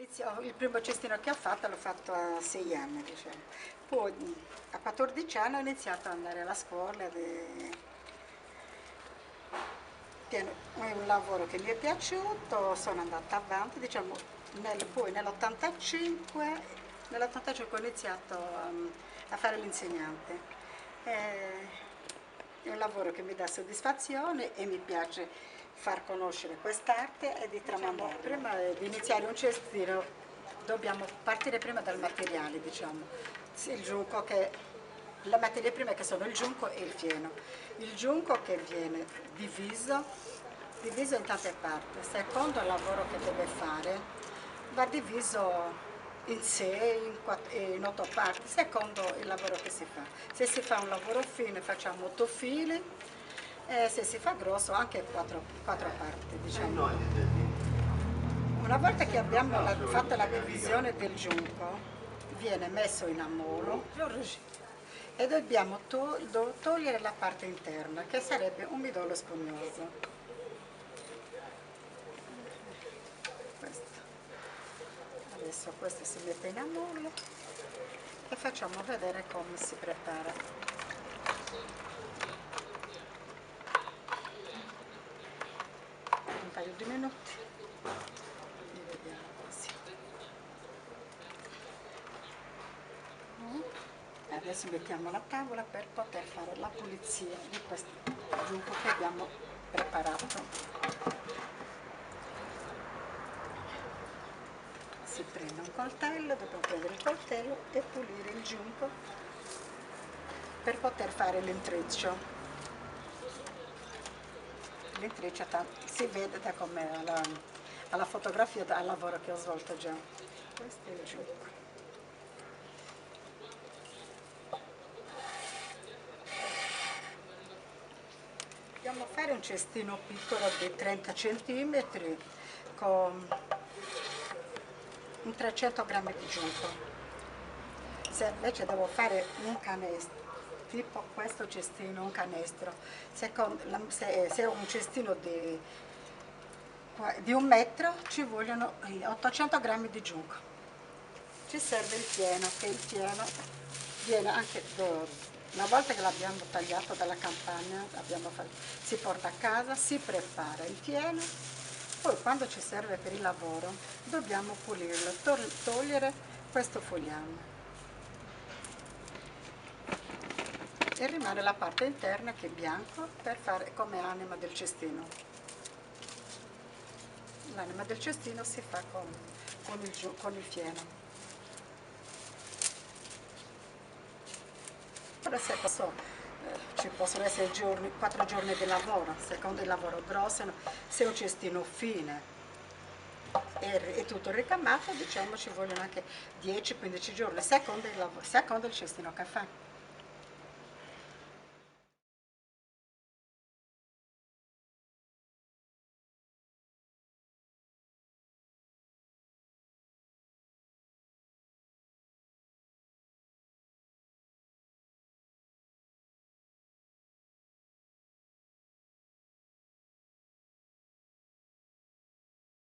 Il primo cestino che ho fatto l'ho fatto a 6 anni, diciamo. Poi a 14 anni ho iniziato ad andare alla scuola è un lavoro che mi è piaciuto, sono andata avanti, diciamo, poi nell'85 ho iniziato a fare l'insegnante. È un lavoro che mi dà soddisfazione e mi piace far conoscere quest'arte e di tramandarla. Prima di iniziare un cestino dobbiamo partire prima dal materiale, diciamo. Il giunco la materia prima che sono il giunco e il fieno. Il giunco che viene diviso in tante parti, secondo il lavoro che deve fare va diviso in 6, in 8 parti, secondo il lavoro che si fa. Se si fa un lavoro fine facciamo 8 fili, e se si fa grosso anche 4 parti, diciamo. Una volta che abbiamo fatto la divisione del giunco, viene messo in ammollo e dobbiamo togliere la parte interna, che sarebbe un midollo spugnoso. Adesso questo si mette in ammollo e facciamo vedere come si prepara. Un paio di minuti e vediamo così. Adesso mettiamo la tavola per poter fare la pulizia di questo giunco che abbiamo preparato. Si prende un coltello, dobbiamo prendere il coltello e pulire il giunco per poter fare l'intreccio. L'intreccio si vede da come alla fotografia, dal lavoro che ho svolto già. Questo è il giunco. Dobbiamo fare un cestino piccolo di 30 cm con 300 grammi di giunco. Se invece devo fare un canestro, tipo questo cestino, un canestro, se è un cestino di 1 metro ci vogliono 800 grammi di giunco. Ci serve il fieno, che il fieno viene anche una volta che l'abbiamo tagliato dalla campagna, si porta a casa, si prepara il fieno, poi quando ci serve per il lavoro dobbiamo pulirlo, togliere questo fogliame. E rimane la parte interna che è bianco per fare come anima del cestino. L'anima del cestino si fa con il fieno. Ora ci possono essere 4 giorni di lavoro, secondo il lavoro grosso, se è un cestino fine e tutto ricamato, diciamo ci vogliono anche 10-15 giorni, secondo il cestino che fa.